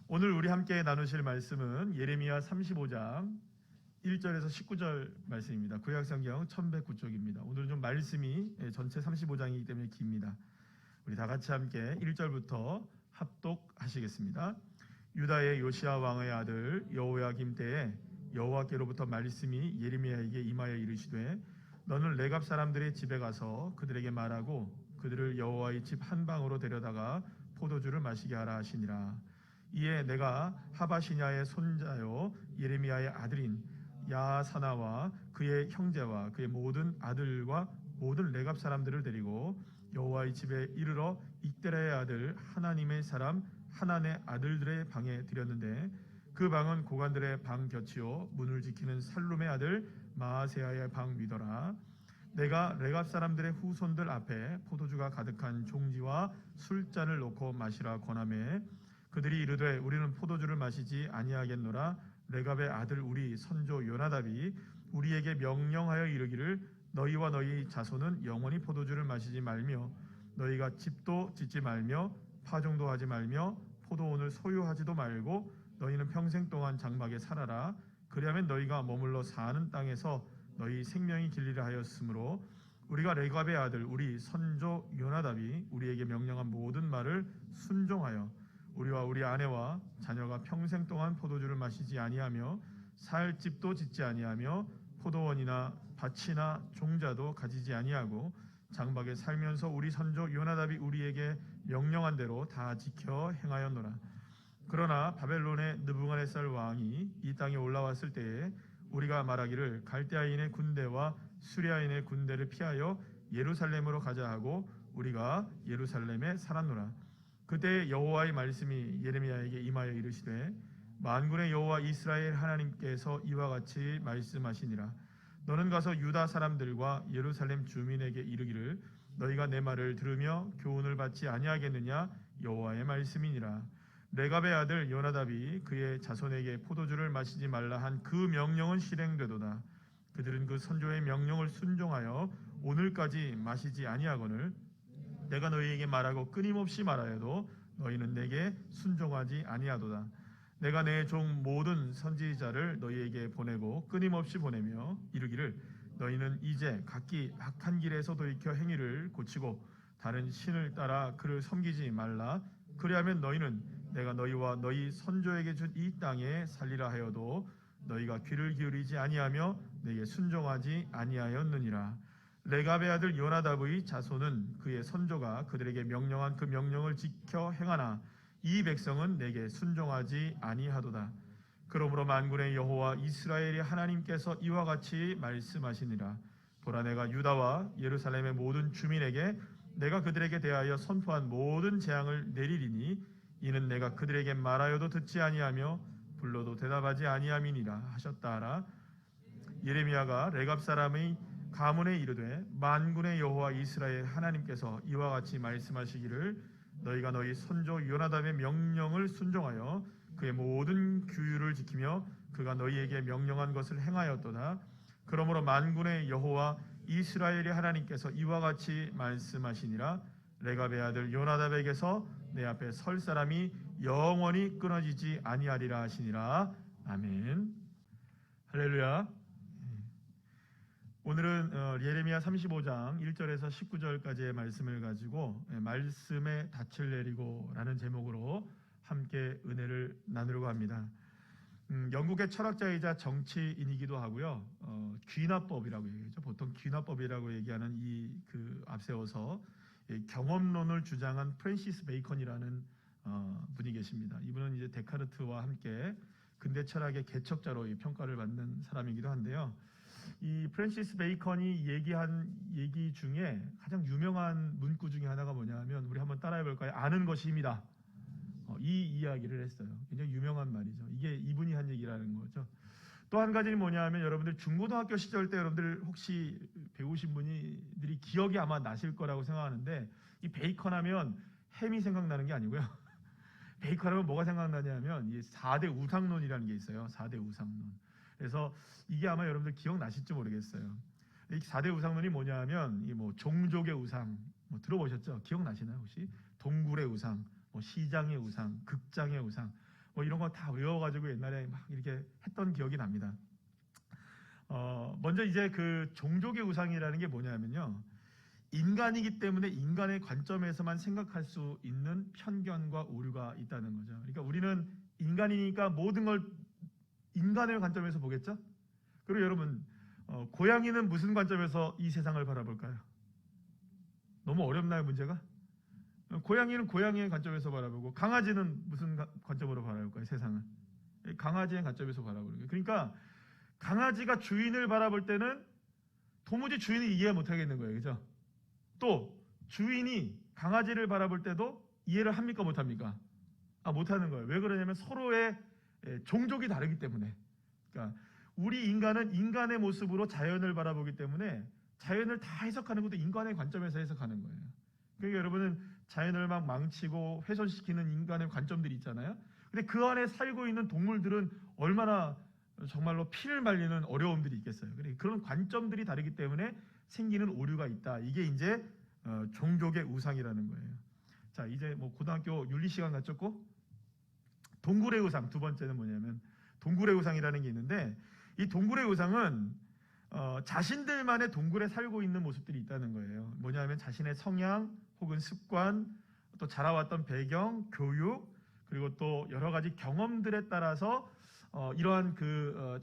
오늘 우리 함께 나누실 말씀은 예레미야 35장 1절에서 19절 말씀입니다. 구약성경 1109쪽입니다. 오늘은 좀 말씀이 전체 35장이기 때문에 깁니다. 우리 다 같이 함께 1절부터 합독하시겠습니다. 유다의 요시야 왕의 아들 여호야김 때에 여호와께로부터 말씀이 예레미야에게 임하여 이르시되 너는 레갑 사람들의 집에 가서 그들에게 말하고 그들을 여호와의 집 한 방으로 데려다가 포도주를 마시게 하라 하시니라. 이에 내가 하바시냐의 손자요 예레미야의 아들인 야사나와 그의 형제와 그의 모든 아들과 모든 레갑 사람들을 데리고 여호와의 집에 이르러 익데라의 아들 하나님의 사람 하난의 아들들의 방에 들였는데 그 방은 고관들의 방 곁이요 문을 지키는 살룸의 아들 마아세야의 방 위더라. 내가 레갑 사람들의 후손들 앞에 포도주가 가득한 종지와 술잔을 놓고 마시라 권하매 그들이 이르되 우리는 포도주를 마시지 아니하겠노라. 레갑의 아들 우리 선조 요나답이 우리에게 명령하여 이르기를 너희와 너희 자손은 영원히 포도주를 마시지 말며 너희가 집도 짓지 말며 파종도 하지 말며 포도원을 소유하지도 말고 너희는 평생 동안 장막에 살아라. 그리하면 너희가 머물러 사는 땅에서 너희 생명이 길리라 하였으므로 우리가 레갑의 아들 우리 선조 요나답이 우리에게 명령한 모든 말을 순종하여 우리와 우리 아내와 자녀가 평생 동안 포도주를 마시지 아니하며 살 집도 짓지 아니하며 포도원이나 밭이나 종자도 가지지 아니하고 장막에 살면서 우리 선조 요나답이 우리에게 명령한 대로 다 지켜 행하였노라. 그러나 바벨론의 느부갓네살 왕이 이 땅에 올라왔을 때에 우리가 말하기를 갈대아인의 군대와 수리아인의 군대를 피하여 예루살렘으로 가자 하고 우리가 예루살렘에 살았노라. 그때 여호와의 말씀이 예레미야에게 임하여 이르시되 만군의 여호와 이스라엘 하나님께서 이와 같이 말씀하시니라. 너는 가서 유다 사람들과 예루살렘 주민에게 이르기를 너희가 내 말을 들으며 교훈을 받지 아니하겠느냐. 여호와의 말씀이니라. 레갑의 아들 요나답이 그의 자손에게 포도주를 마시지 말라 한 그 명령은 실행되도다. 그들은 그 선조의 명령을 순종하여 오늘까지 마시지 아니하거늘 내가 너희에게 말하고 끊임없이 말하여도 너희는 내게 순종하지 아니하도다. 내가 내 종 모든 선지자를 너희에게 보내고 끊임없이 보내며 이르기를 너희는 이제 각기 악한 길에서 돌이켜 행위를 고치고 다른 신을 따라 그를 섬기지 말라. 그리하면 너희는 내가 너희와 너희 선조에게 준 이 땅에 살리라 하여도 너희가 귀를 기울이지 아니하며 내게 순종하지 아니하였느니라. 레갑의 아들 요나답의 자손은 그의 선조가 그들에게 명령한 그 명령을 지켜 행하나 이 백성은 내게 순종하지 아니하도다. 그러므로 만군의 여호와 이스라엘의 하나님께서 이와 같이 말씀하시니라. 보라 내가 유다와 예루살렘의 모든 주민에게 내가 그들에게 대하여 선포한 모든 재앙을 내리리니 이는 내가 그들에게 말하여도 듣지 아니하며 불러도 대답하지 아니함이니라 하셨다하라. 예레미야가 레갑 사람의 가문에 이르되 만군의 여호와 이스라엘 하나님께서 이와 같이 말씀하시기를 너희가 너희 선조 요나답의 명령을 순종하여 그의 모든 규율을 지키며 그가 너희에게 명령한 것을 행하였도다. 그러므로 만군의 여호와 이스라엘의 하나님께서 이와 같이 말씀하시니라. 레갑의 아들 요나답에게서 내 앞에 설 사람이 영원히 끊어지지 아니하리라 하시니라. 아멘. 할렐루야. 오늘은 예레미야 35장 1절에서 19절까지의 말씀을 가지고 말씀의 닻을 내리고 라는 제목으로 함께 은혜를 나누려고 합니다. 영국의 철학자이자 정치인이기도 하고요. 귀납법이라고 얘기하죠. 보통 귀납법이라고 얘기하는 그 앞세워서 경험론을 주장한 프랜시스 베이컨이라는 분이 계십니다. 이분은 이제 데카르트와 함께 근대 철학의 개척자로 평가를 받는 사람이기도 한데요. 이 프랜시스 베이컨이 얘기한 얘기 중에 가장 유명한 문구 중에 하나가 뭐냐면 우리 한번 따라해 볼까요? 아는 것이 힘이다. 이 이야기를 했어요. 굉장히 유명한 말이죠. 이게 이분이 한 얘기라는 거죠. 또 한 가지는 뭐냐면 여러분들 중고등학교 시절 때 여러분들 혹시 배우신 분들이 기억이 아마 나실 거라고 생각하는데 이 베이컨 하면 햄이 생각나는 게 아니고요. 베이컨 하면 뭐가 생각나냐면 이 4대 우상론이라는 게 있어요. 4대 우상론. 그래서 이게 아마 여러분들 기억나실지 모르겠어요. 이 4대 우상론이 뭐냐면 이 뭐 종족의 우상 뭐 들어보셨죠? 기억나시나요 혹시? 동굴의 우상, 뭐 시장의 우상, 극장의 우상, 뭐 이런 거 다 외워가지고 옛날에 막 이렇게 했던 기억이 납니다. 먼저 이제 그 종족의 우상이라는 게 뭐냐면요, 인간이기 때문에 인간의 관점에서만 생각할 수 있는 편견과 오류가 있다는 거죠. 그러니까 우리는 인간이니까 모든 걸 인간의 관점에서 보겠죠. 그리고 여러분, 고양이는 무슨 관점에서 이 세상을 바라볼까요? 너무 어렵나요, 문제가? 고양이는 고양이의 관점에서 바라보고, 강아지는 무슨 관점으로 바라볼까요, 세상을? 강아지의 관점에서 바라보는 거예요. 그러니까 강아지가 주인을 바라볼 때는 도무지 주인이 이해 못하겠는 거예요, 그죠? 또 주인이 강아지를 바라볼 때도 이해를 합니까, 못합니까? 못하는 거예요. 왜 그러냐면 서로의 종족이 다르기 때문에. 그러니까 우리 인간은 인간의 모습으로 자연을 바라보기 때문에 자연을 다 해석하는 것도 인간의 관점에서 해석하는 거예요. 그러니까 여러분은 자연을 막 망치고 훼손시키는 인간의 관점들이 있잖아요. 근데 그 안에 살고 있는 동물들은 얼마나 정말로 피를 말리는 어려움들이 있겠어요. 그런 관점들이 다르기 때문에 생기는 오류가 있다. 이게 이제 종족의 우상이라는 거예요. 자, 이제 뭐 고등학교 윤리 시간 갖췄고, 동굴의 우상 두 번째는 뭐냐면 동굴의 우상이라는 게 있는데, 이 동굴의 우상은 자신들만의 동굴에 살고 있는 모습들이 있다는 거예요. 뭐냐면 자신의 성향 혹은 습관, 또 자라왔던 배경, 교육, 그리고 또 여러 가지 경험들에 따라서 이러한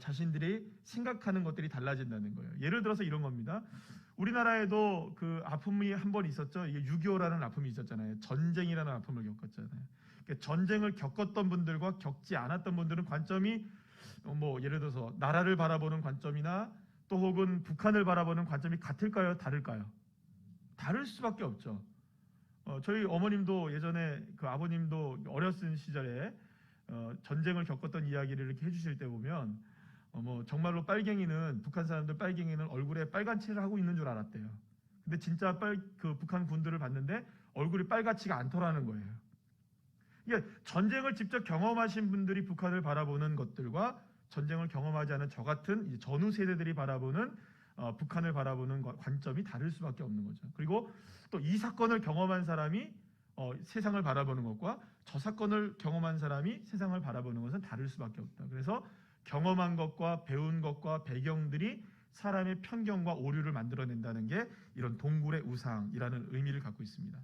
자신들이 생각하는 것들이 달라진다는 거예요. 예를 들어서 이런 겁니다. 우리나라에도 그 아픔이 한 번 있었죠. 이게 6.25라는 아픔이 있었잖아요. 전쟁이라는 아픔을 겪었잖아요. 그러니까 전쟁을 겪었던 분들과 겪지 않았던 분들은 관점이 뭐 예를 들어서 나라를 바라보는 관점이나 또 혹은 북한을 바라보는 관점이 같을까요? 다를까요? 다를 수밖에 없죠. 저희 어머님도 예전에 그 아버님도 어렸을 시절에 전쟁을 겪었던 이야기를 이렇게 해주실 때 보면 뭐 정말로 빨갱이는, 북한 사람들 빨갱이는 얼굴에 빨간 칠을 하고 있는 줄 알았대요. 근데 진짜 그 북한 군들을 봤는데 얼굴이 빨갛지가 않더라는 거예요. 그러니까 전쟁을 직접 경험하신 분들이 북한을 바라보는 것들과 전쟁을 경험하지 않은 저 같은 이제 전후 세대들이 바라보는 북한을 바라보는 관점이 다를 수밖에 없는 거죠. 그리고 또 이 사건을 경험한 사람이 세상을 바라보는 것과 저 사건을 경험한 사람이 세상을 바라보는 것은 다를 수밖에 없다. 그래서 경험한 것과 배운 것과 배경들이 사람의 편견과 오류를 만들어낸다는 게 이런 동굴의 우상이라는 의미를 갖고 있습니다.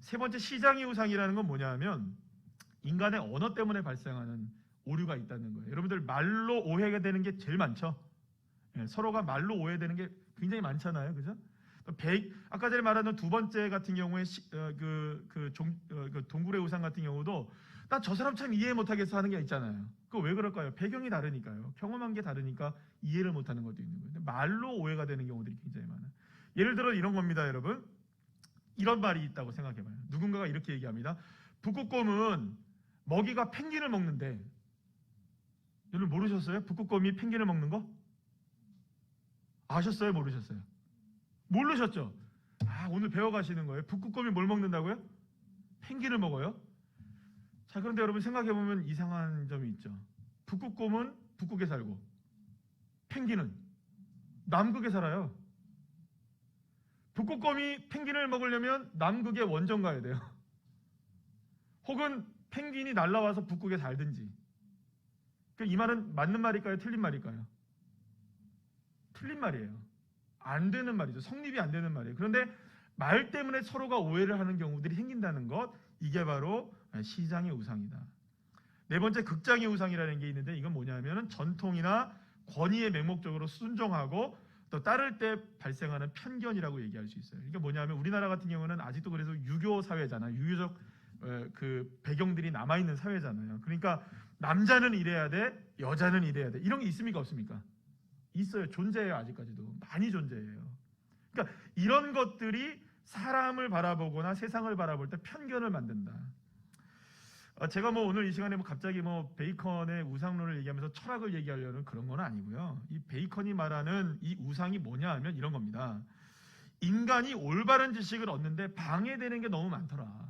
세 번째, 시장의 우상이라는 건 뭐냐 하면 인간의 언어 때문에 발생하는 오류가 있다는 거예요. 여러분들 말로 오해가 되는 게 제일 많죠. 서로가 말로 오해되는 게 굉장히 많잖아요, 그죠? 아까 전에 말하는 두 번째 같은 경우에 동굴의 우상 같은 경우도 나 저 사람 참 이해 못하겠어 하는 게 있잖아요. 그거 왜 그럴까요? 배경이 다르니까요. 경험한 게 다르니까 이해를 못하는 것도 있는 거예요. 근데 말로 오해가 되는 경우들이 굉장히 많아요. 예를 들어 이런 겁니다, 여러분. 이런 말이 있다고 생각해봐요. 누군가가 이렇게 얘기합니다. 북극곰은 먹이가 펭귄을 먹는데, 여러분 모르셨어요? 북극곰이 펭귄을 먹는 거? 아셨어요? 모르셨어요? 모르셨죠? 오늘 배워가시는 거예요. 북극곰이 뭘 먹는다고요? 펭귄을 먹어요? 자, 그런데 여러분 생각해보면 이상한 점이 있죠. 북극곰은 북극에 살고 펭귄은 남극에 살아요. 북극곰이 펭귄을 먹으려면 남극에 원정 가야 돼요. 혹은 펭귄이 날아와서 북극에 살든지. 이 말은 맞는 말일까요? 틀린 말일까요? 틀린 말이에요. 안 되는 말이죠. 성립이 안 되는 말이에요. 그런데 말 때문에 서로가 오해를 하는 경우들이 생긴다는 것, 이게 바로 시장의 우상이다. 네 번째, 극장의 우상이라는 게 있는데, 이건 뭐냐면 전통이나 권위에 맹목적으로 순종하고 또 따를 때 발생하는 편견이라고 얘기할 수 있어요. 이게 뭐냐면 우리나라 같은 경우는 아직도 그래서 유교 사회잖아요. 유교적 그 배경들이 남아있는 사회잖아요. 그러니까 남자는 이래야 돼, 여자는 이래야 돼. 이런 게 있습니까, 없습니까? 있어요. 존재해요. 아직까지도 많이 존재해요. 그러니까 이런 것들이 사람을 바라보거나 세상을 바라볼 때 편견을 만든다. 제가 뭐 오늘 이 시간에 뭐 갑자기 뭐 베이컨의 우상론을 얘기하면서 철학을 얘기하려는 그런 건 아니고요. 이 베이컨이 말하는 이 우상이 뭐냐 하면 이런 겁니다. 인간이 올바른 지식을 얻는데 방해되는 게 너무 많더라.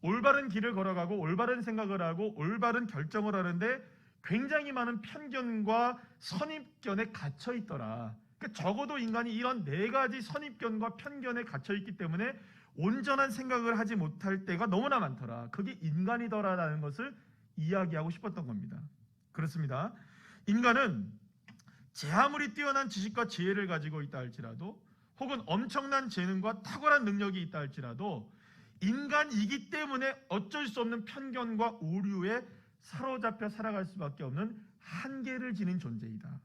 올바른 길을 걸어가고 올바른 생각을 하고 올바른 결정을 하는데 굉장히 많은 편견과 선입견에 갇혀 있더라. 그러니까 적어도 인간이 이런 네 가지 선입견과 편견에 갇혀 있기 때문에 온전한 생각을 하지 못할 때가 너무나 많더라. 그게 인간이더라라는 것을 이야기하고 싶었던 겁니다. 그렇습니다. 인간은 제 아무리 뛰어난 지식과 지혜를 가지고 있다 할지라도, 혹은 엄청난 재능과 탁월한 능력이 있다 할지라도, 인간이기 때문에 어쩔 수 없는 편견과 오류에 사로잡혀 살아갈 수밖에 없는 한계를 지닌 존재이다.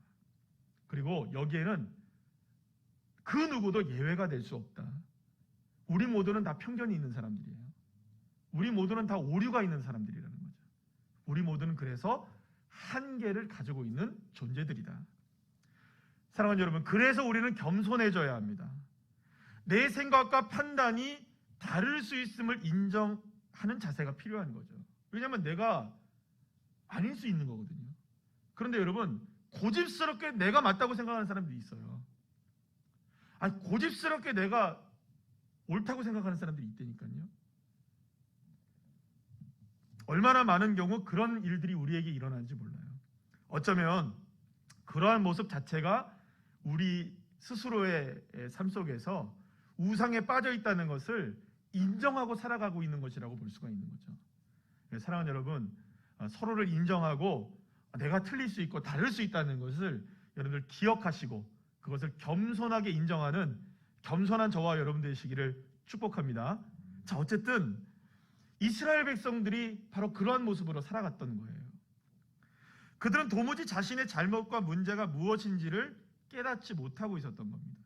그리고 여기에는 그 누구도 예외가 될 수 없다. 우리 모두는 다 편견이 있는 사람들이에요. 우리 모두는 다 오류가 있는 사람들이라는 거죠. 우리 모두는 그래서 한계를 가지고 있는 존재들이다. 사랑하는 여러분, 그래서 우리는 겸손해져야 합니다. 내 생각과 판단이 다를 수 있음을 인정하는 자세가 필요한 거죠. 왜냐하면 내가 아닐 수 있는 거거든요. 그런데 여러분, 고집스럽게 내가 맞다고 생각하는 사람들이 있어요. 아니, 고집스럽게 내가 옳다고 생각하는 사람들이 있다니까요. 얼마나 많은 경우 그런 일들이 우리에게 일어나는지 몰라요. 어쩌면 그러한 모습 자체가 우리 스스로의 삶 속에서 우상에 빠져 있다는 것을 인정하고 살아가고 있는 것이라고 볼 수가 있는 거죠. 사랑하는 여러분, 서로를 인정하고 내가 틀릴 수 있고 다를 수 있다는 것을 여러분들 기억하시고 그것을 겸손하게 인정하는 겸손한 저와 여러분 되시기를 축복합니다. 자, 어쨌든 이스라엘 백성들이 바로 그러한 모습으로 살아갔던 거예요. 그들은 도무지 자신의 잘못과 문제가 무엇인지를 깨닫지 못하고 있었던 겁니다.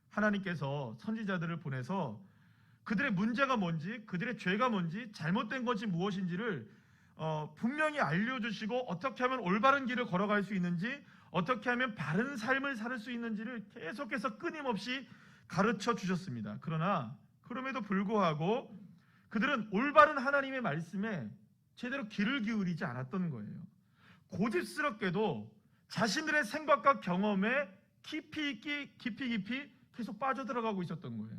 하나님께서 선지자들을 보내서 그들의 문제가 뭔지, 그들의 죄가 뭔지, 잘못된 것이 무엇인지를 분명히 알려주시고 어떻게 하면 올바른 길을 걸어갈 수 있는지, 어떻게 하면 바른 삶을 살 수 있는지를 계속해서 끊임없이 가르쳐 주셨습니다. 그러나 그럼에도 불구하고 그들은 올바른 하나님의 말씀에 제대로 귀를 기울이지 않았던 거예요. 고집스럽게도 자신들의 생각과 경험에 깊이 계속 빠져들어가고 있었던 거예요.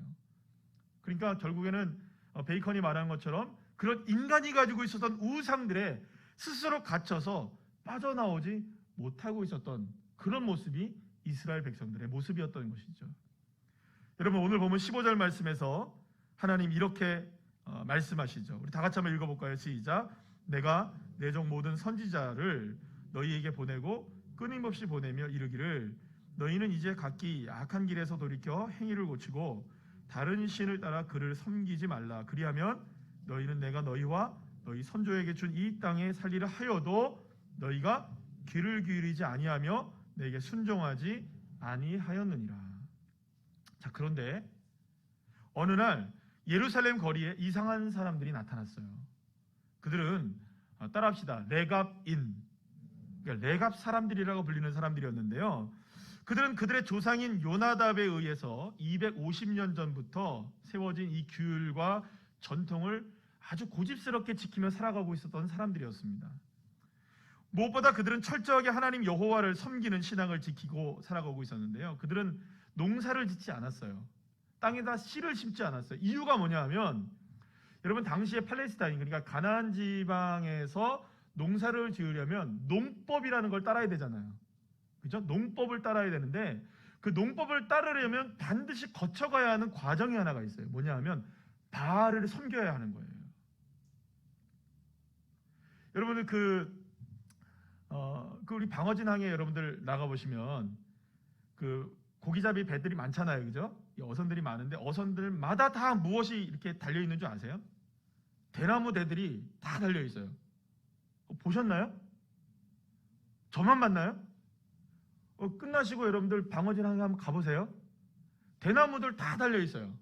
그러니까 결국에는 베이컨이 말한 것처럼 그런 인간이 가지고 있었던 우상들에 스스로 갇혀서 빠져나오지 못하고 있었던 그런 모습이 이스라엘 백성들의 모습이었던 것이죠. 여러분, 오늘 보면 15절 말씀에서 하나님 이렇게 말씀하시죠. 우리 다 같이 한번 읽어볼까요? 시작. 내가 내 종 모든 선지자를 너희에게 보내고 끊임없이 보내며 이르기를 너희는 이제 각기 악한 길에서 돌이켜 행위를 고치고 다른 신을 따라 그를 섬기지 말라. 그리하면 너희는 내가 너희와 너희 선조에게 준 이 땅에 살리라 하여도 너희가 귀를 기울이지 아니하며 내게 순종하지 아니하였느니라. 자, 그런데 어느 날 예루살렘 거리에 이상한 사람들이 나타났어요. 그들은 따라합시다. 레갑인, 그러니까 레갑 사람들이라고 불리는 사람들이었는데요. 그들은 그들의 조상인 요나답에 의해서 250년 전부터 세워진 이 규율과 전통을 아주 고집스럽게 지키며 살아가고 있었던 사람들이었습니다. 무엇보다 그들은 철저하게 하나님 여호와를 섬기는 신앙을 지키고 살아가고 있었는데요. 그들은 농사를 짓지 않았어요. 땅에다 씨를 심지 않았어요. 이유가 뭐냐 하면 여러분, 당시에 팔레스타인, 그러니까 가나안 지방에서 농사를 지으려면 농법이라는 걸 따라야 되잖아요. 그죠? 농법을 따라야 되는데 그 농법을 따르려면 반드시 거쳐가야 하는 과정이 하나가 있어요. 뭐냐 하면 바알을 섬겨야 하는 거예요. 여러분들 우리 방어진항에 여러분들 나가보시면 그 고기잡이 배들이 많잖아요. 그죠? 어선들이 많은데 어선들마다 다 무엇이 이렇게 달려있는 줄 아세요? 대나무 대들이 다 달려있어요. 보셨나요? 저만 봤나요? 끝나시고 여러분들 방어진항에 한번 가보세요. 대나무들 다 달려있어요.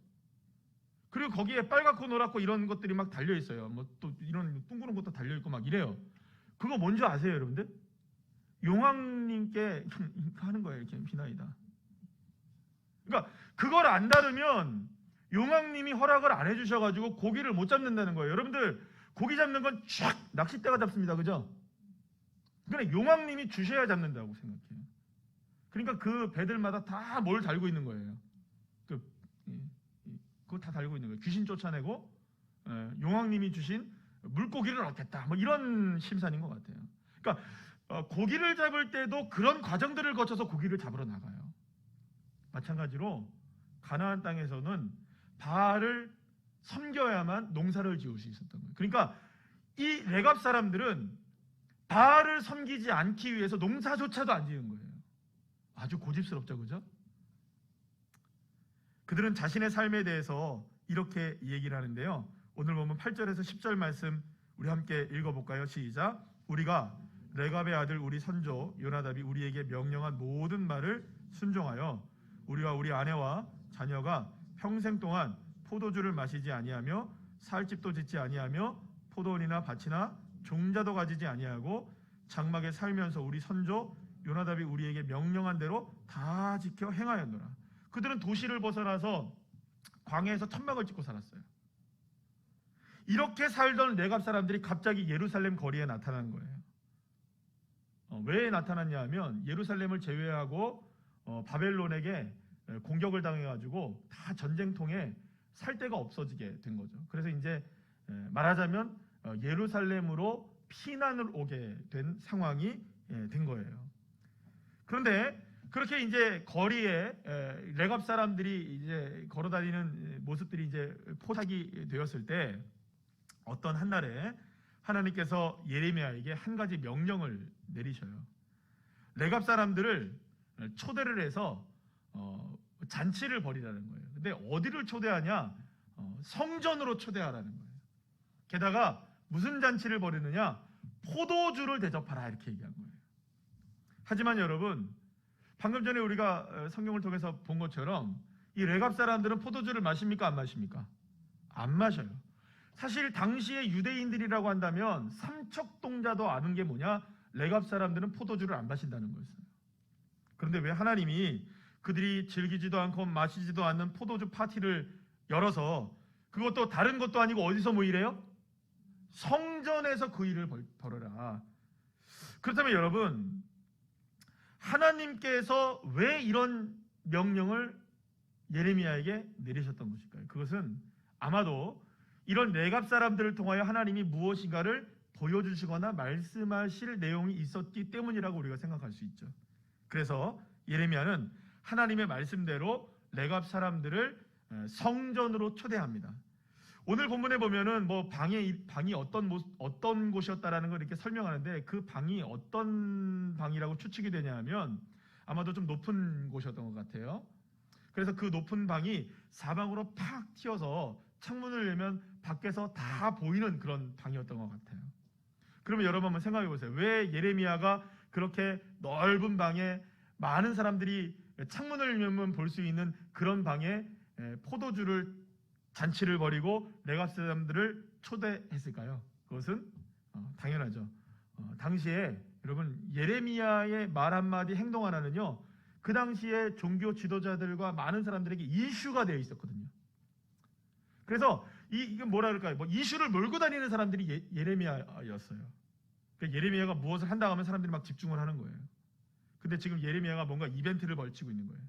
그리고 거기에 빨갛고 노랗고 이런 것들이 막 달려있어요. 뭐 또 이런 둥그런 것도 달려있고 막 이래요. 그거 뭔지 아세요, 여러분들? 용왕님께 하는 거예요. 이렇게 비나이다. 그러니까 그걸 안 다루면 용왕님이 허락을 안 해주셔가지고 고기를 못 잡는다는 거예요. 여러분들, 고기 잡는 건 쫙 낚싯대가 잡습니다. 그죠? 그러니까 용왕님이 주셔야 잡는다고 생각해요. 그러니까 그 배들마다 다 뭘 달고 있는 거예요. 그거 다 달고 있는 거예요. 귀신 쫓아내고 용왕님이 주신 물고기를 얻겠다. 뭐 이런 심산인 것 같아요. 그러니까 고기를 잡을 때도 그런 과정들을 거쳐서 고기를 잡으러 나가요. 마찬가지로 가나안 땅에서는 바알을 섬겨야만 농사를 지을 수 있었던 거예요. 그러니까 이 레갑 사람들은 바알을 섬기지 않기 위해서 농사조차도 안 지은 거예요. 아주 고집스럽죠, 그죠? 그들은 자신의 삶에 대해서 이렇게 얘기를 하는데요. 오늘 보면 8절에서 10절 말씀 우리 함께 읽어볼까요? 시작. 우리가 레갑의 아들 우리 선조 요나답이 우리에게 명령한 모든 말을 순종하여 우리와 우리 아내와 자녀가 평생 동안 포도주를 마시지 아니하며 살 집도 짓지 아니하며 포도원이나 밭이나 종자도 가지지 아니하고 장막에 살면서 우리 선조 요나답이 우리에게 명령한 대로 다 지켜 행하였노라. 그들은 도시를 벗어나서 광야에서 천막을 짓고 살았어요. 이렇게 살던 레갑 사람들이 갑자기 예루살렘 거리에 나타난 거예요. 왜 나타났냐 하면 예루살렘을 제외하고 바벨론에게 공격을 당해가지고 다 전쟁통에 살 데가 없어지게 된 거죠. 그래서 이제 말하자면 예루살렘으로 피난을 오게 된 상황이 된 거예요. 그런데 그렇게 이제 거리에 레갑 사람들이 이제 걸어다니는 모습들이 이제 포착이 되었을 때 어떤 한날에 하나님께서 예레미야에게 한 가지 명령을 내리셔요. 레갑 사람들을 초대를 해서 잔치를 벌이라는 거예요. 근데 어디를 초대하냐? 성전으로 초대하라는 거예요. 게다가 무슨 잔치를 벌이느냐? 포도주를 대접하라 이렇게 얘기한 거예요. 하지만 여러분, 방금 전에 우리가 성경을 통해서 본 것처럼 이 레갑 사람들은 포도주를 마십니까? 안 마십니까? 안 마셔요. 사실 당시의 유대인들이라고 한다면 삼척동자도 아는 게 뭐냐? 레갑 사람들은 포도주를 안 마신다는 거였어요. 그런데 왜 하나님이 그들이 즐기지도 않고 마시지도 않는 포도주 파티를 열어서 그것도 다른 것도 아니고 어디서 모이래요? 성전에서 그 일을 벌여라. 그렇다면 여러분, 하나님께서 왜 이런 명령을 예레미야에게 내리셨던 것일까요? 그것은 아마도 이런 레갑 사람들을 통하여 하나님이 무엇인가를 보여주시거나 말씀하실 내용이 있었기 때문이라고 우리가 생각할 수 있죠. 그래서 예레미야는 하나님의 말씀대로 레갑 사람들을 성전으로 초대합니다. 오늘 본문에 보면은 뭐 방이 어떤 곳이었다라는 걸 이렇게 설명하는데 그 방이 어떤 방이라고 추측이 되냐면 아마도 좀 높은 곳이었던 것 같아요. 그래서 그 높은 방이 사방으로 팍 튀어서 창문을 열면 밖에서 다 보이는 그런 방이었던 것 같아요. 그러면 여러분 한번 생각해 보세요. 왜 예레미야가 그렇게 넓은 방에 많은 사람들이 창문을 열면 볼 수 있는 그런 방에 포도주를 잔치를 벌이고 레갑 사람들을 초대했을까요? 그것은 당연하죠. 당시에 여러분 예레미야의 말 한마디 행동 하나는요, 그 당시에 종교 지도자들과 많은 사람들에게 이슈가 되어 있었거든요. 그래서 이게 뭐라 그럴까요? 뭐 이슈를 몰고 다니는 사람들이 예레미야였어요. 그러니까 예레미야가 무엇을 한다고 하면 사람들이 막 집중을 하는 거예요. 근데 지금 예레미야가 뭔가 이벤트를 벌이고 있는 거예요.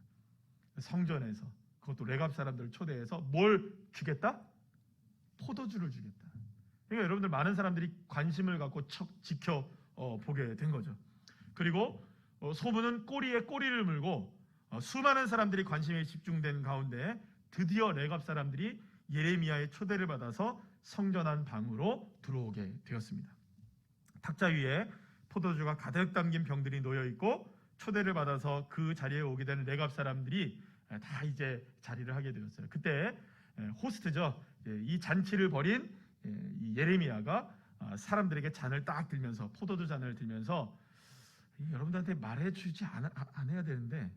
성전에서. 그것도 레갑 사람들을 초대해서 뭘 주겠다? 포도주를 주겠다. 그러니까 여러분들 많은 사람들이 관심을 갖고 지켜보게 된 거죠. 그리고 소문은 꼬리에 꼬리를 물고 수많은 사람들이 관심에 집중된 가운데 드디어 레갑 사람들이 예레미야의 초대를 받아서 성전 안 방으로 들어오게 되었습니다. 탁자 위에 포도주가 가득 담긴 병들이 놓여 있고 초대를 받아서 그 자리에 오게 된 레갑 사람들이 다 이제 자리를 하게 되었어요. 그때 호스트죠. 이 잔치를 벌인 이 예레미야가 사람들에게 잔을 딱 들면서 포도주 잔을 들면서 여러분들한테 말해주지 않아야 되는데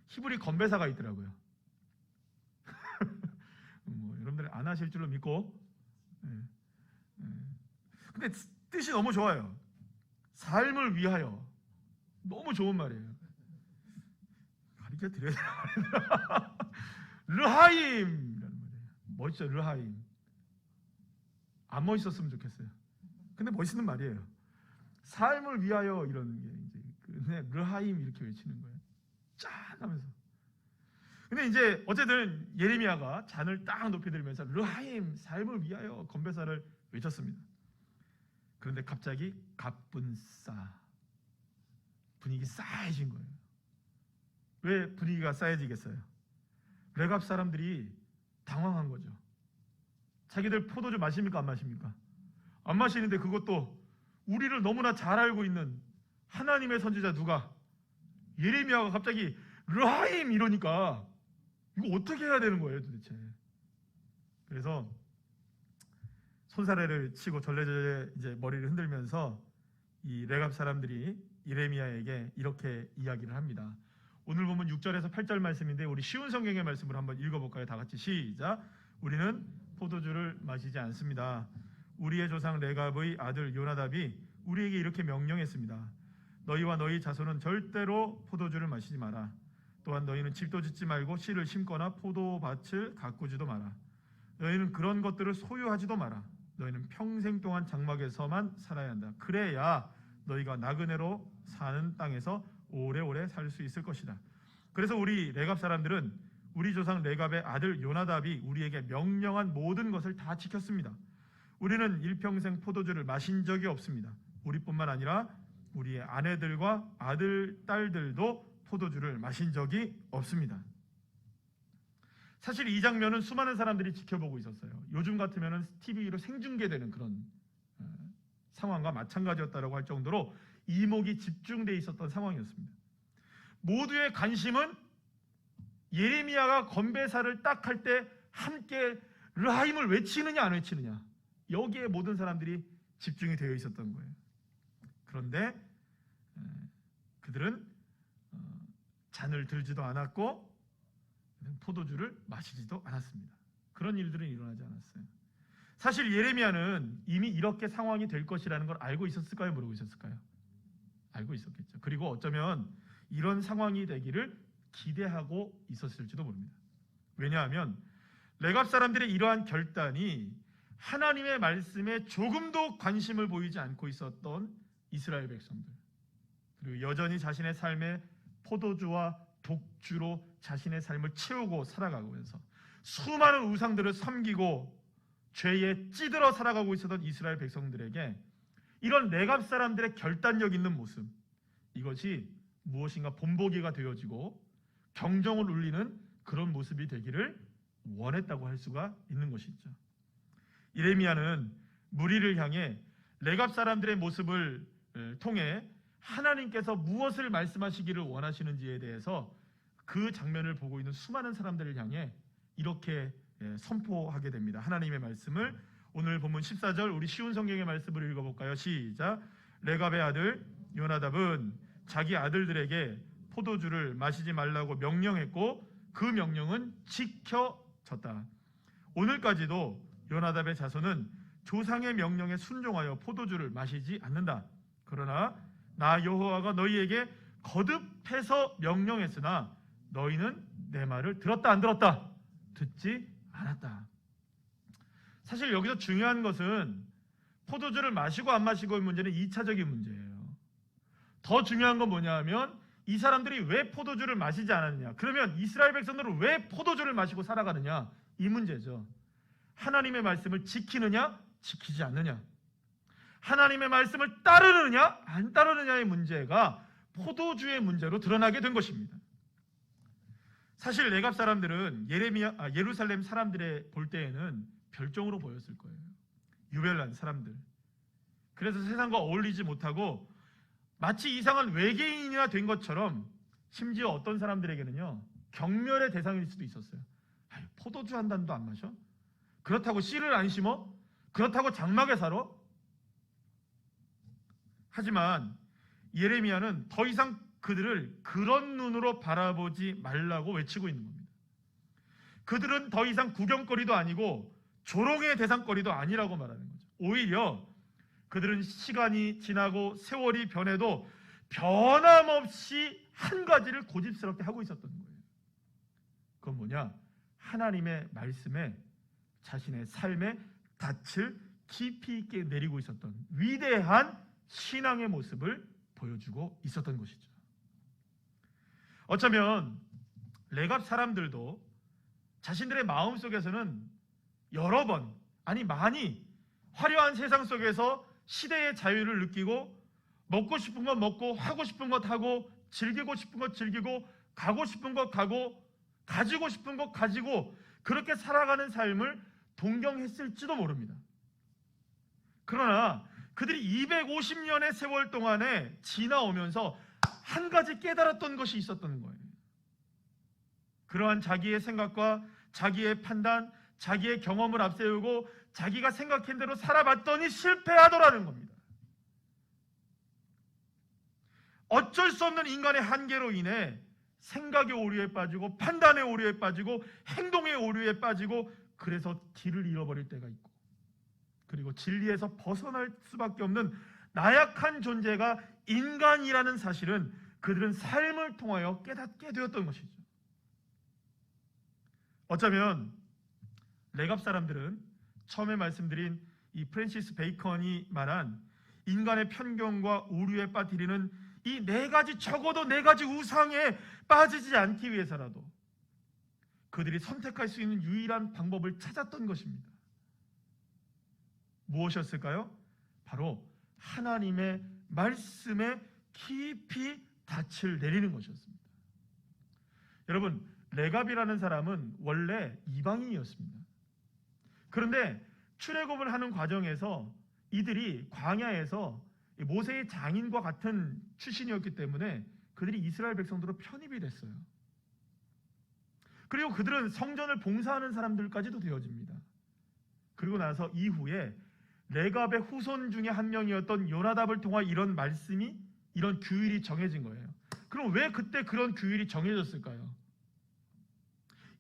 히브리 건배사가 있더라고요. 뭐 여러분들 안 하실 줄로 믿고. 근데 뜻이 너무 좋아요. 삶을 위하여. 너무 좋은 말이에요. 가르쳐 드려야 되나? 르하임이라는 말이에요. 멋있죠, 르하임. 안 멋있었으면 좋겠어요. 근데 멋있는 말이에요. 삶을 위하여 이런 게 이제 그냥 르하임 이렇게 외치는 거예요. 짠 하면서. 근데 이제 어쨌든 예레미야가 잔을 딱 높이 들면서 르하임 삶을 위하여 건배사를 외쳤습니다. 그런데 갑자기 갑분싸 분위기 싸해진 거예요. 왜 분위기가 싸해지겠어요? 레갑 사람들이 당황한 거죠. 자기들 포도주 마십니까 안 마십니까? 안 마시는데 그것도 우리를 너무나 잘 알고 있는 하나님의 선지자 누가? 예레미야가 갑자기 르하임 이러니까 이거 어떻게 해야 되는 거예요 도대체. 그래서 손사래를 치고 절레절레 이제 머리를 흔들면서 이 레갑 사람들이 예레미야에게 이렇게 이야기를 합니다. 오늘 보면 6절에서 8절 말씀인데 우리 쉬운 성경의 말씀을 한번 읽어볼까요? 다 같이 시작. 우리는 포도주를 마시지 않습니다. 우리의 조상 레갑의 아들 요나답이 우리에게 이렇게 명령했습니다. 너희와 너희 자손은 절대로 포도주를 마시지 마라. 또한 너희는 집도 짓지 말고 씨를 심거나 포도밭을 가꾸지도 마라. 너희는 그런 것들을 소유하지도 마라. 너희는 평생 동안 장막에서만 살아야 한다. 그래야 너희가 나그네로 사는 땅에서 오래오래 살 수 있을 것이다. 그래서 우리 레갑 사람들은 우리 조상 레갑의 아들 요나답이 우리에게 명령한 모든 것을 다 지켰습니다. 우리는 일평생 포도주를 마신 적이 없습니다. 우리뿐만 아니라 우리의 아내들과 아들, 딸들도 포도주를 마신 적이 없습니다. 사실 이 장면은 수많은 사람들이 지켜보고 있었어요. 요즘 같으면 TV로 생중계되는 그런 상황과 마찬가지였다고 할 정도로 이목이 집중되어 있었던 상황이었습니다. 모두의 관심은 예레미야가 건배사를 딱 할 때 함께 르하임을 외치느냐 안 외치느냐, 여기에 모든 사람들이 집중이 되어 있었던 거예요. 그런데 그들은 잔을 들지도 않았고 포도주를 마시지도 않았습니다. 그런 일들은 일어나지 않았어요. 사실 예레미야는 이미 이렇게 상황이 될 것이라는 걸 알고 있었을까요? 모르고 있었을까요? 알고 있었겠죠. 그리고 어쩌면 이런 상황이 되기를 기대하고 있었을지도 모릅니다. 왜냐하면 레갑 사람들의 이러한 결단이 하나님의 말씀에 조금도 관심을 보이지 않고 있었던 이스라엘 백성들, 그리고 여전히 자신의 삶에 포도주와 독주로 자신의 삶을 채우고 살아가면서 수많은 우상들을 섬기고 죄에 찌들어 살아가고 있었던 이스라엘 백성들에게 이런 레갑 사람들의 결단력 있는 모습, 이것이 무엇인가 본보기가 되어지고 경종을 울리는 그런 모습이 되기를 원했다고 할 수가 있는 것이죠. 예레미야는 무리를 향해 레갑 사람들의 모습을 통해 하나님께서 무엇을 말씀하시기를 원하시는지에 대해서 그 장면을 보고 있는 수많은 사람들을 향해 이렇게 선포하게 됩니다. 하나님의 말씀을 오늘 본문 14절 우리 쉬운 성경의 말씀을 읽어볼까요? 시작. 레갑의 아들 요나답은 자기 아들들에게 포도주를 마시지 말라고 명령했고 그 명령은 지켜졌다. 오늘까지도 요나답의 자손은 조상의 명령에 순종하여 포도주를 마시지 않는다. 그러나 나 여호와가 너희에게 거듭해서 명령했으나 너희는 내 말을 들었다 안 들었다? 듣지 않았다. 사실 여기서 중요한 것은 포도주를 마시고 안 마시고의 문제는 2차적인 문제예요. 더 중요한 건 뭐냐 하면 이 사람들이 왜 포도주를 마시지 않았느냐, 그러면 이스라엘 백성들은 왜 포도주를 마시고 살아가느냐, 이 문제죠. 하나님의 말씀을 지키느냐 지키지 않느냐, 하나님의 말씀을 따르느냐 안 따르느냐의 문제가 포도주의 문제로 드러나게 된 것입니다. 사실 레갑 사람들은 예루살렘 사람들의 볼 때에는 별종으로 보였을 거예요. 유별난 사람들. 그래서 세상과 어울리지 못하고 마치 이상한 외계인이나 된 것처럼, 심지어 어떤 사람들에게는요 경멸의 대상일 수도 있었어요. 포도주 한 단도 안 마셔? 그렇다고 씨를 안 심어? 그렇다고 장막에 살아? 하지만 예레미야는 더 이상 그들을 그런 눈으로 바라보지 말라고 외치고 있는 겁니다. 그들은 더 이상 구경거리도 아니고 조롱의 대상거리도 아니라고 말하는 거죠. 오히려 그들은 시간이 지나고 세월이 변해도 변함없이 한 가지를 고집스럽게 하고 있었던 거예요. 그건 뭐냐? 하나님의 말씀에 자신의 삶의 닻을 깊이 있게 내리고 있었던 위대한 신앙의 모습을 보여주고 있었던 것이죠. 어쩌면 레갑 사람들도 자신들의 마음속에서는 여러 번, 아니 많이 화려한 세상 속에서 시대의 자유를 느끼고 먹고 싶은 것 먹고 하고 싶은 것 하고 즐기고 싶은 것 즐기고 가고 싶은 것 가고 가지고 싶은 것 가지고 그렇게 살아가는 삶을 동경했을지도 모릅니다. 그러나 그들이 250년의 세월 동안에 지나오면서 한 가지 깨달았던 것이 있었던 거예요. 그러한 자기의 생각과 자기의 판단, 자기의 경험을 앞세우고 자기가 생각한 대로 살아봤더니 실패하더라는 겁니다. 어쩔 수 없는 인간의 한계로 인해 생각의 오류에 빠지고 판단의 오류에 빠지고 행동의 오류에 빠지고 그래서 길을 잃어버릴 때가 있고, 그리고 진리에서 벗어날 수밖에 없는 나약한 존재가 인간이라는 사실은 그들은 삶을 통하여 깨닫게 되었던 것이죠. 어쩌면 레갑 사람들은 처음에 말씀드린 이 프랜시스 베이컨이 말한 인간의 편견과 오류에 빠뜨리는 이 네 가지, 적어도 네 가지 우상에 빠지지 않기 위해서라도 그들이 선택할 수 있는 유일한 방법을 찾았던 것입니다. 무엇이었을까요? 바로 하나님의 말씀에 깊이 닻을 내리는 것이었습니다. 여러분, 레갑이라는 사람은 원래 이방인이었습니다. 그런데 출애굽을 하는 과정에서 이들이 광야에서 모세의 장인과 같은 출신이었기 때문에 그들이 이스라엘 백성들로 편입이 됐어요. 그리고 그들은 성전을 봉사하는 사람들까지도 되어집니다. 그리고 나서 이후에 레갑의 후손 중에 한 명이었던 요나답을 통한 이런 말씀이, 이런 규율이 정해진 거예요. 그럼 왜 그때 그런 규율이 정해졌을까요?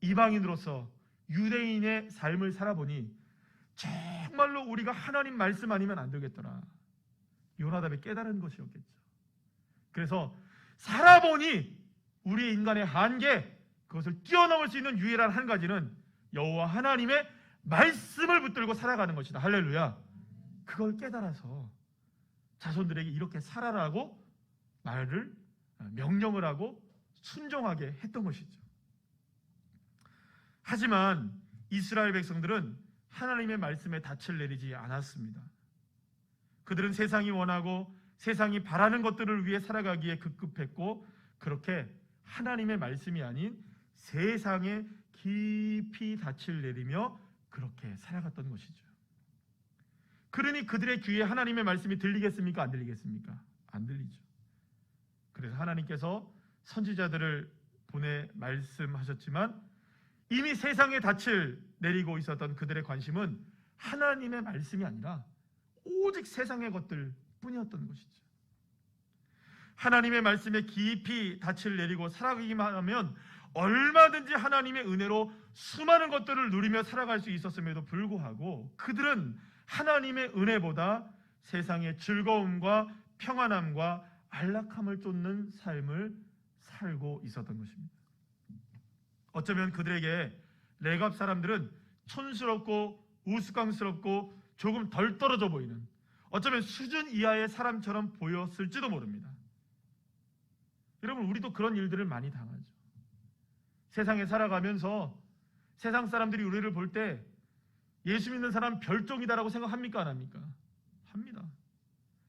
이방인으로서 유대인의 삶을 살아보니 정말로 우리가 하나님 말씀 아니면 안 되겠더라. 요나답이 깨달은 것이었겠죠. 그래서 살아보니 우리 인간의 한계, 그것을 뛰어넘을 수 있는 유일한 한 가지는 여호와 하나님의 말씀을 붙들고 살아가는 것이다. 할렐루야. 그걸 깨달아서 자손들에게 이렇게 살아라고 명령을 하고 순종하게 했던 것이죠. 하지만 이스라엘 백성들은 하나님의 말씀에 닻을 내리지 않았습니다. 그들은 세상이 원하고 세상이 바라는 것들을 위해 살아가기에 급급했고, 그렇게 하나님의 말씀이 아닌 세상에 깊이 닻을 내리며 그렇게 살아갔던 것이죠. 그러니 그들의 귀에 하나님의 말씀이 들리겠습니까? 안 들리겠습니까? 안 들리죠. 그래서 하나님께서 선지자들을 보내 말씀하셨지만 이미 세상에 닻을 내리고 있었던 그들의 관심은 하나님의 말씀이 아니라 오직 세상의 것들 뿐이었던 것이죠. 하나님의 말씀에 깊이 닻을 내리고 살아가기만 하면 얼마든지 하나님의 은혜로 수많은 것들을 누리며 살아갈 수 있었음에도 불구하고 그들은 하나님의 은혜보다 세상의 즐거움과 평안함과 안락함을 쫓는 삶을 살고 있었던 것입니다. 어쩌면 그들에게 레갑 사람들은 촌스럽고 우스꽝스럽고 조금 덜 떨어져 보이는, 어쩌면 수준 이하의 사람처럼 보였을지도 모릅니다. 여러분, 우리도 그런 일들을 많이 당하죠. 세상에 살아가면서 세상 사람들이 우리를 볼 때 예수 믿는 사람 별종이다라고 생각합니까? 안 합니까? 합니다.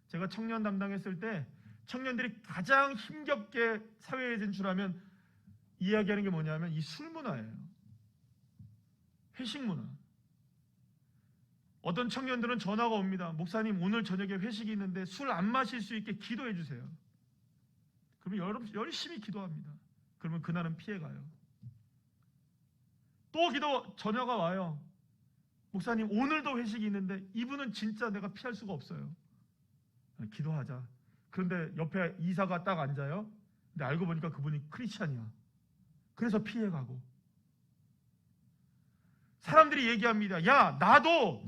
제가 청년 담당했을 때 청년들이 가장 힘겹게 사회에 진출하면 이야기하는 게 뭐냐면 이 술 문화예요. 회식 문화. 어떤 청년들은 전화가 옵니다. 목사님, 오늘 저녁에 회식이 있는데 술 안 마실 수 있게 기도해 주세요. 그러면 여러분 열심히 기도합니다. 그러면 그날은 피해가요. 또 전화가 와요. 목사님, 오늘도 회식이 있는데 이분은 진짜 내가 피할 수가 없어요. 기도하자. 그런데 옆에 이사가 딱 앉아요. 근데 알고 보니까 그분이 크리스찬이야. 그래서 피해가고. 사람들이 얘기합니다. 야, 나도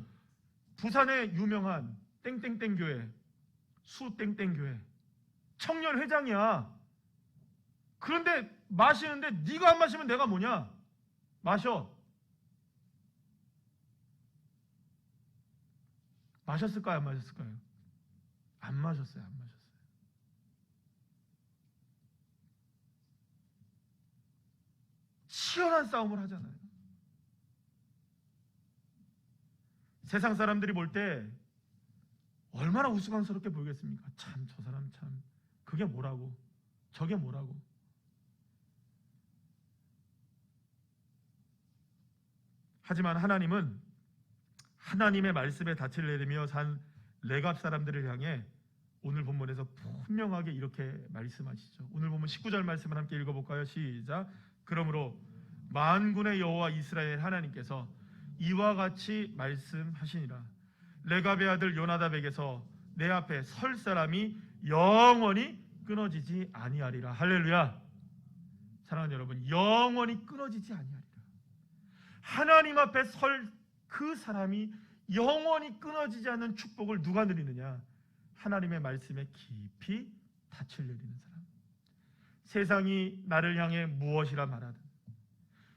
부산의 유명한 땡땡땡 교회, 수 땡땡 교회 청년 회장이야. 그런데 마시는데 네가 안 마시면 내가 뭐냐? 마셔. 마셨을까요? 안 마셨을까요? 안 마셨어요. 안 마셨어요. 치열한 싸움을 하잖아요. 세상 사람들이 볼 때 얼마나 우스꽝스럽게 보이겠습니까? 참, 저 사람 참, 그게 뭐라고, 저게 뭐라고. 하지만 하나님은 하나님의 말씀에 닻을 내리며 산 레갑 사람들을 향해 오늘 본문에서 분명하게 이렇게 말씀하시죠. 오늘 본문 19절 말씀을 함께 읽어볼까요? 시작. 그러므로 만군의 여호와 이스라엘 하나님께서 이와 같이 말씀하시니라. 레갑의 아들 요나답에게서 내 앞에 설 사람이 영원히 끊어지지 아니하리라. 할렐루야. 사랑하는 여러분, 영원히 끊어지지 아니하리라. 하나님 앞에 설 그 사람이 영원히 끊어지지 않는 축복을 누가 누리느냐? 하나님의 말씀에 깊이 닻을 내리는 사람. 세상이 나를 향해 무엇이라 말하든,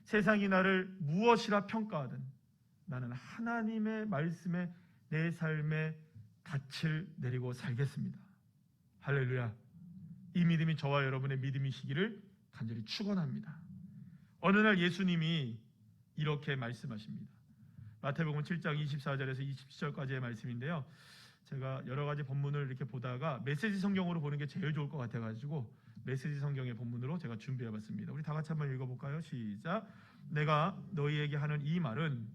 세상이 나를 무엇이라 평가하든, 나는 하나님의 말씀에 내 삶에 닻을 내리고 살겠습니다. 할렐루야. 이 믿음이 저와 여러분의 믿음이시기를 간절히 축원합니다. 어느 날 예수님이 이렇게 말씀하십니다. 마태복음 7장 24절에서 27절까지의 말씀인데요. 제가 여러 가지 본문을 이렇게 보다가 메시지 성경으로 보는 게 제일 좋을 것 같아가지고 메시지 성경의 본문으로 제가 준비해봤습니다. 우리 다 같이 한번 읽어볼까요? 시작. 내가 너희에게 하는 이 말은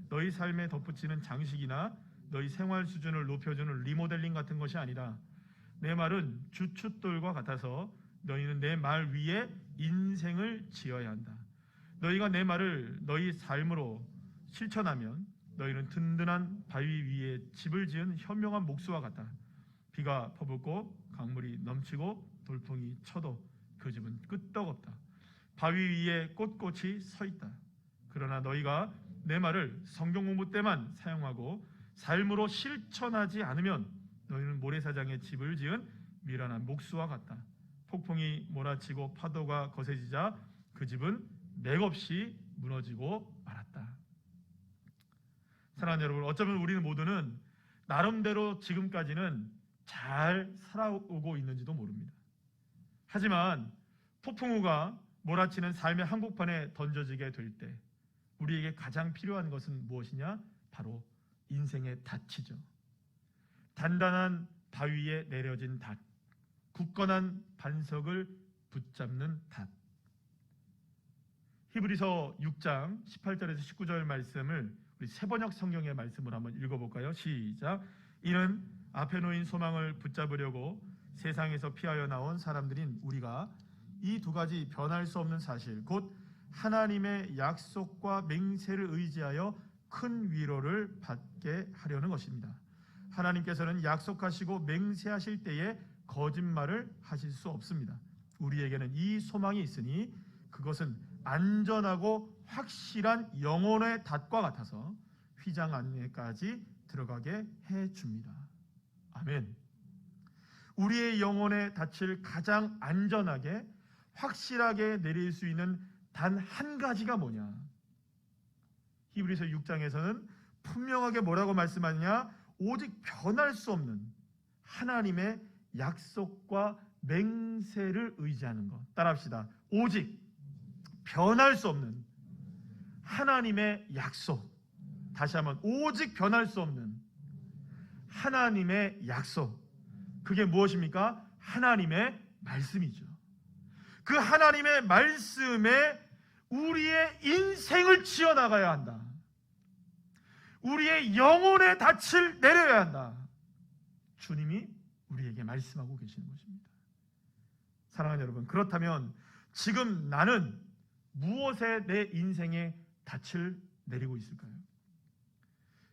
너희 삶에 덧붙이는 장식이나 너희 생활 수준을 높여주는 리모델링 같은 것이 아니라 내 말은 주춧돌과 같아서 너희는 내 말 위에 인생을 지어야 한다. 너희가 내 말을 너희 삶으로 실천하면 너희는 든든한 바위 위에 집을 지은 현명한 목수와 같다. 비가 퍼붓고 강물이 넘치고 돌풍이 쳐도 그 집은 끄떡없다. 바위 위에 꼿꼿이 서 있다. 그러나 너희가 내 말을 성경 공부 때만 사용하고 삶으로 실천하지 않으면 너희는 모래사장에 집을 지은 미련한 목수와 같다. 폭풍이 몰아치고 파도가 거세지자 그 집은 맥없이 무너지고 말았다. 사랑하는 여러분, 어쩌면 우리는 모두는 나름대로 지금까지는 잘 살아오고 있는지도 모릅니다. 하지만 폭풍우가 몰아치는 삶의 한복판에 던져지게 될 때 우리에게 가장 필요한 것은 무엇이냐? 바로 인생의 닻이죠. 단단한 바위에 내려진 닻, 굳건한 반석을 붙잡는 닻. 히브리서 6장 18절에서 19절 말씀을 우리 새번역 성경의 말씀으로 한번 읽어볼까요? 시작. 이는 앞에 놓인 소망을 붙잡으려고 세상에서 피하여 나온 사람들인 우리가 이 두 가지 변할 수 없는 사실, 곧 하나님의 약속과 맹세를 의지하여 큰 위로를 받게 하려는 것입니다. 하나님께서는 약속하시고 맹세하실 때에 거짓말을 하실 수 없습니다. 우리에게는 이 소망이 있으니 그것은 안전하고 확실한 영혼의 닷과 같아서 휘장 안에까지 들어가게 해줍니다. 아멘. 우리의 영혼의 닻을 가장 안전하게 확실하게 내릴 수 있는 단 한 가지가 뭐냐? 히브리서 6장에서는 분명하게 뭐라고 말씀하느냐? 오직 변할 수 없는 하나님의 약속과 맹세를 의지하는 것. 따라합시다. 오직 변할 수 없는 하나님의 약속. 다시 한번, 오직 변할 수 없는 하나님의 약속. 그게 무엇입니까? 하나님의 말씀이죠. 그 하나님의 말씀에 우리의 인생을 지어나가야 한다. 우리의 영혼의 닻을 내려야 한다. 주님이 우리에게 말씀하고 계시는 것입니다. 사랑하는 여러분, 그렇다면 지금 나는 무엇에 내 인생의 닻을 내리고 있을까요?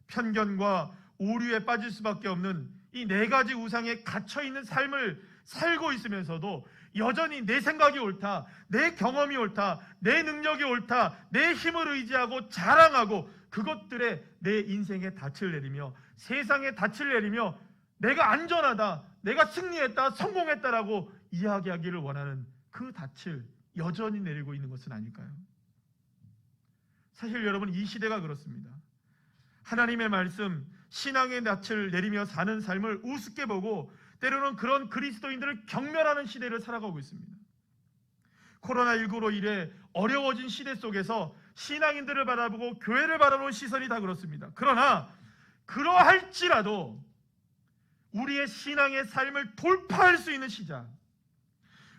편견과 오류에 빠질 수밖에 없는 이 네 가지 우상에 갇혀있는 삶을 살고 있으면서도 여전히 내 생각이 옳다, 내 경험이 옳다, 내 능력이 옳다, 내 힘을 의지하고 자랑하고 그것들에 내 인생의 닻을 내리며 세상의 닻을 내리며 내가 안전하다, 내가 승리했다, 성공했다라고 이야기하기를 원하는 그 닻을 여전히 내리고 있는 것은 아닐까요? 사실 여러분, 이 시대가 그렇습니다. 하나님의 말씀, 신앙의 낯을 내리며 사는 삶을 우습게 보고 때로는 그런 그리스도인들을 경멸하는 시대를 살아가고 있습니다. 코로나19로 인해 어려워진 시대 속에서 신앙인들을 바라보고 교회를 바라보는 시선이 다 그렇습니다. 그러나 그러할지라도 우리의 신앙의 삶을 돌파할 수 있는 시작,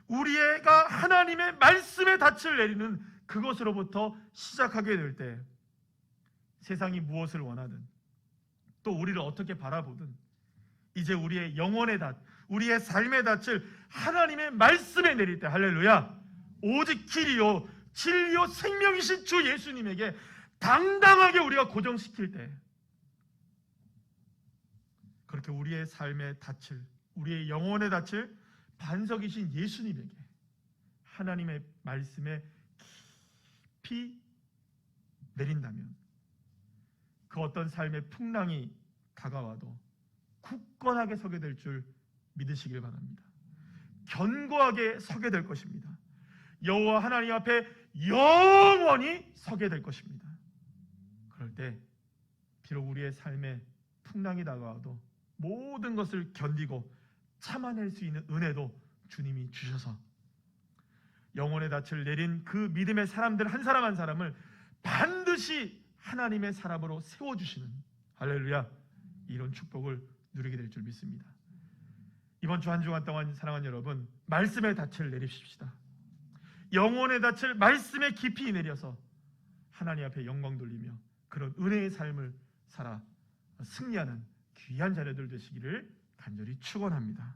우리가 하나님의 말씀에 닻을 내리는 그것으로부터 시작하게 될 때 세상이 무엇을 원하든 또 우리를 어떻게 바라보든 이제 우리의 영혼의 닻, 우리의 삶의 닻을 하나님의 말씀에 내릴 때, 할렐루야, 오직 길이요 진리요 생명이신 주 예수님에게 당당하게 우리가 고정시킬 때, 그렇게 우리의 삶의 닻을, 우리의 영혼의 닻을 반석이신 예수님에게, 하나님의 말씀에 깊이 내린다면 그 어떤 삶의 풍랑이 다가와도 굳건하게 서게 될 줄 믿으시길 바랍니다. 견고하게 서게 될 것입니다. 여호와 하나님 앞에 영원히 서게 될 것입니다. 그럴 때 비록 우리의 삶에 풍랑이 다가와도 모든 것을 견디고 참아낼 수 있는 은혜도 주님이 주셔서 영혼의 닻을 내린 그 믿음의 사람들 한 사람 한 사람을 반드시 하나님의 사람으로 세워주시는, 할렐루야, 이런 축복을 누리게 될 줄 믿습니다. 이번 주 한 주간 동안 사랑하는 여러분, 말씀의 닻을 내리십시다. 영혼의 닻을 말씀에 깊이 내려서 하나님 앞에 영광 돌리며 그런 은혜의 삶을 살아 승리하는 귀한 자녀들 되시기를 간절히 축원합니다.